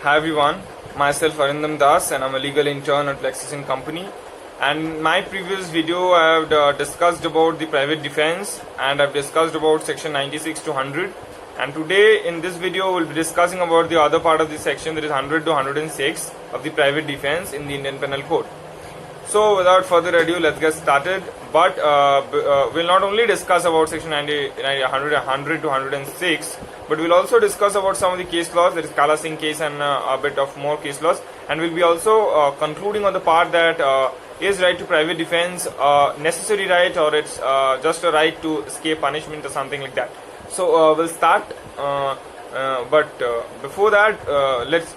Hi everyone, myself Arindam Das and I'm a legal intern at Lexis & Company. And in my previous video I have discussed about the private defense and I've discussed about section 96 to 100. And today in this video we'll be discussing about the other part of the section, that is 100 to 106 of the private defense in the Indian Penal Code. So without further ado, let's get started. But we'll not only discuss about section 100 to 106, but we'll also discuss about some of the case laws, that is Kala Singh case and a bit of more case laws. And we'll be also concluding on the part that is right to private defense necessary right, or it's just a right to escape punishment or something like that. So we'll start. But before that, let's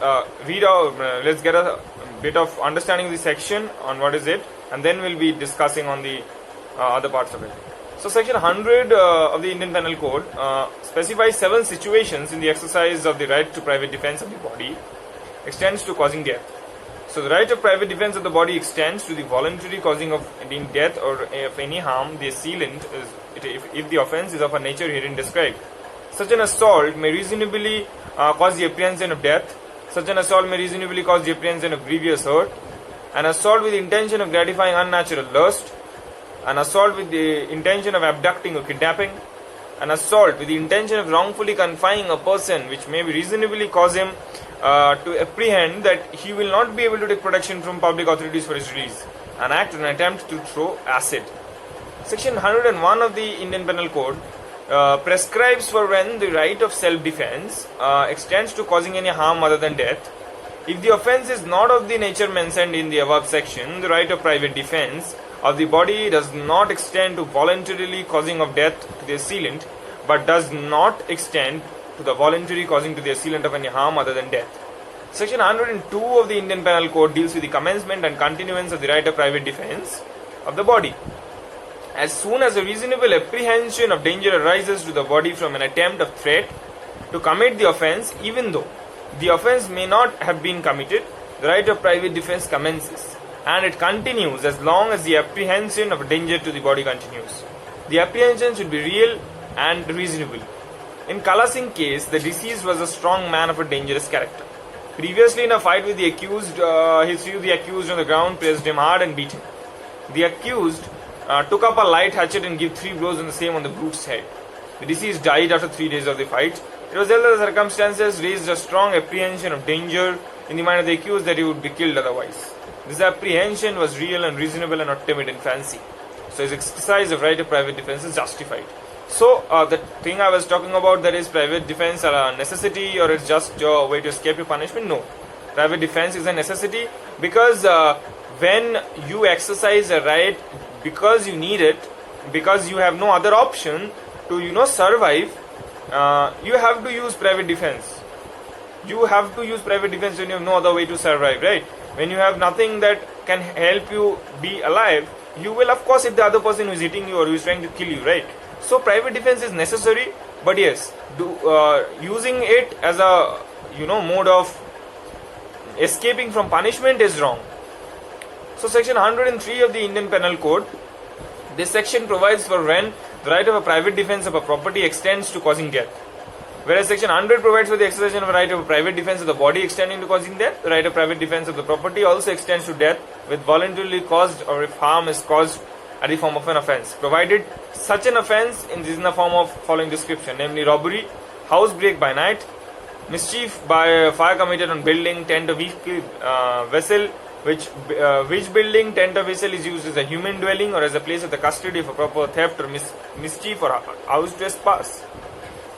read out. Let's get a bit of understanding of the section on what is it, and then we'll be discussing on the other parts of it. So section 100 of the Indian Penal Code specifies 7 situations in the exercise of the right to private defense of the body extends to causing death. So the right of private defense of the body extends to the voluntary causing of death or of any harm the assailant is if the offence is of a nature herein described. Such an assault may reasonably cause the apprehension of death. Such an assault may reasonably cause the apprehension of grievous hurt. An assault with the intention of gratifying unnatural lust. An assault with the intention of abducting or kidnapping. An assault with the intention of wrongfully confining a person, which may reasonably cause him to apprehend that he will not be able to take protection from public authorities for his release. An act or an attempt to throw acid. Section 101 of the Indian Penal Code prescribes for when the right of self-defense extends to causing any harm other than death. If the offence is not of the nature mentioned in the above section, the right of private defense of the body does not extend to voluntarily causing of death to the assailant, but does not extend to the voluntary causing to the assailant of any harm other than death. Section 102 of the Indian Penal Code deals with the commencement and continuance of the right of private defense of the body. As soon as a reasonable apprehension of danger arises to the body from an attempt of threat to commit the offence, even though the offence may not have been committed, the right of private defense commences, and it continues as long as the apprehension of danger to the body continues. The apprehension should be real and reasonable. In Kala Singh case, the deceased was a strong man of a dangerous character. Previously in a fight with the accused, he threw the accused on the ground, pressed him hard and beat him. The accused took up a light hatchet and gave 3 blows on the same on the brute's head. The deceased died after 3 days of the fight. It was held that the circumstances raised a strong apprehension of danger in the mind of the accused that he would be killed otherwise. This apprehension was real and reasonable and not timid in fancy. So his exercise of right of private defense is justified. So the thing I was talking about, that is private defense are a necessity or it's just a way to escape your punishment? No. Private defense is a necessity because when you exercise a right because you need it, because you have no other option to survive, you have to use private defense. You have to use private defense when you have no other way to survive, right? When you have nothing that can help you be alive, you will of course hit the other person who is hitting you or who is trying to kill you, right? So private defense is necessary, but yes, using it as a mode of escaping from punishment is wrong. So section 103 of the Indian Penal Code, this section provides for when the right of a private defense of a property extends to causing death. Whereas section 100 provides for the exercise of a right of a private defense of the body extending to causing death, the right of private defense of the property also extends to death with voluntarily caused or if harm is caused at the form of an offence, provided such an offence is in the form of following description, namely robbery, house break by night, mischief by fire committed on building, tent or vehicle, vessel, which building, tent or vessel is used as a human dwelling or as a place of the custody for proper theft or mischief or house trespass.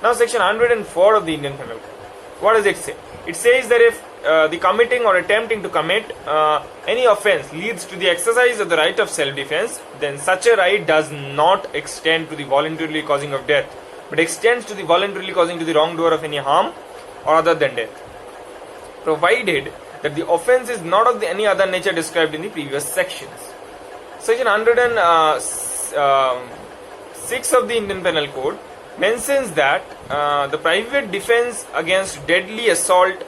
Now section 104 of the Indian Penal Code. What does it say? It says that if the committing or attempting to commit any offence leads to the exercise of the right of self-defense, then such a right does not extend to the voluntarily causing of death, but extends to the voluntarily causing to the wrongdoer of any harm or other than death, provided that the offence is not of any other nature described in the previous sections. Section 106 of the Indian Penal Code mentions that the private defense against deadly assault,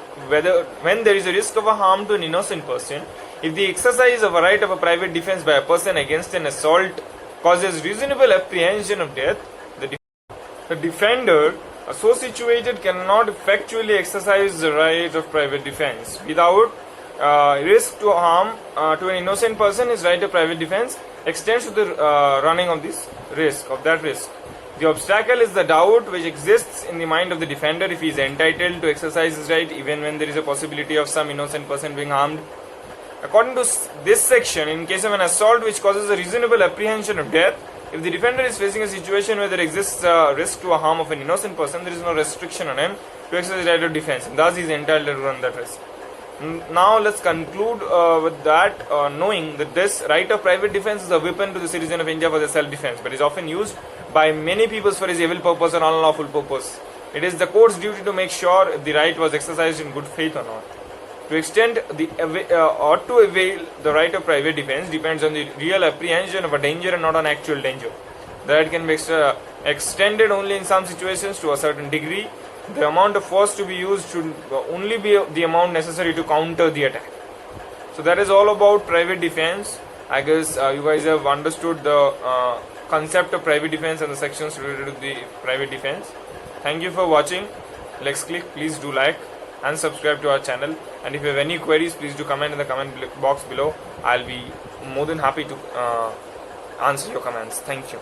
when there is a risk of a harm to an innocent person, if the exercise of a right of a private defense by a person against an assault causes reasonable apprehension of death, the defender so situated cannot effectually exercise the right of private defense. Without risk to harm to an innocent person, his right of private defense extends to the running of this risk, of that risk. The obstacle is the doubt which exists in the mind of the defender if he is entitled to exercise his right even when there is a possibility of some innocent person being harmed. According to this section, in case of an assault which causes a reasonable apprehension of death, if the defender is facing a situation where there exists a risk to a harm of an innocent person, there is no restriction on him to exercise the right of defense, and thus he is entitled to run that risk. Now let's conclude with that, knowing that this right of private defense is a weapon to the citizen of India for their self-defense, but is often used by many peoples for his evil purpose or unlawful purpose. It is the court's duty to make sure if the right was exercised in good faith or not. To extend or to avail the right of private defense depends on the real apprehension of a danger and not on actual danger. The right can be extended only in some situations to a certain degree. The amount of force to be used should only be the amount necessary to counter the attack. So that is all about private defense. I guess you guys have understood the concept of private defense and the sections related to the private defense. Thank you for watching. Let's click. Please do like and subscribe to our channel, and if you have any queries, please do comment in the comment box below. I'll be more than happy to answer your comments. Thank you.